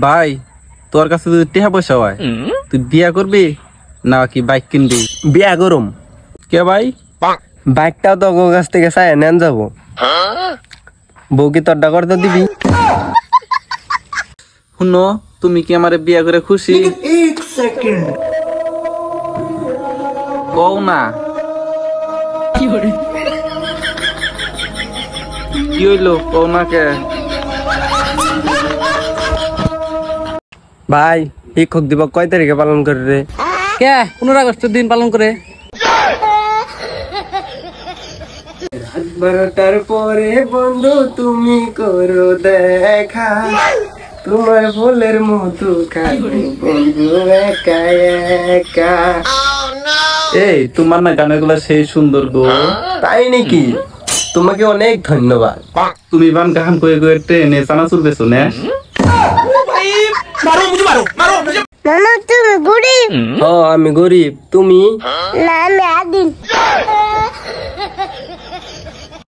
ভাই তোর কাছে যদি টাকা পয়সা হয় তুই বিয়া করবি না কি বাইক কিনবি? বিয়া করুম। কে ভাই? বাইকটাও তো ওর কাছ থেকে চাই নেন যাবো। বউ কি তোরটা করতে দিবি? শুনো, তুমি কি আমারে বিয়া করে খুশি? কও না। কি হইলো কও না কে? ভাই শিক্ষক দিবস কয় তারিখে পালন করে রে? কে 15 আগস্টের দিন পালন করে। 12টার পরে বন্ধু তুমি করো দেখা, তোমার ফুলের মধু খাই বন্ধু একা একা। এই তোমার না গানগুলা সেই সুন্দর গো। তাই নাকি? তোমাকে অনেক ধন্যবাদ। তুমি বান গান কয়ে কয়ে ট্রেনে চানাচুর বেছো না? মামা তুমি গরিব? ও আমি গরিব, তুমি? না আমি আদিম।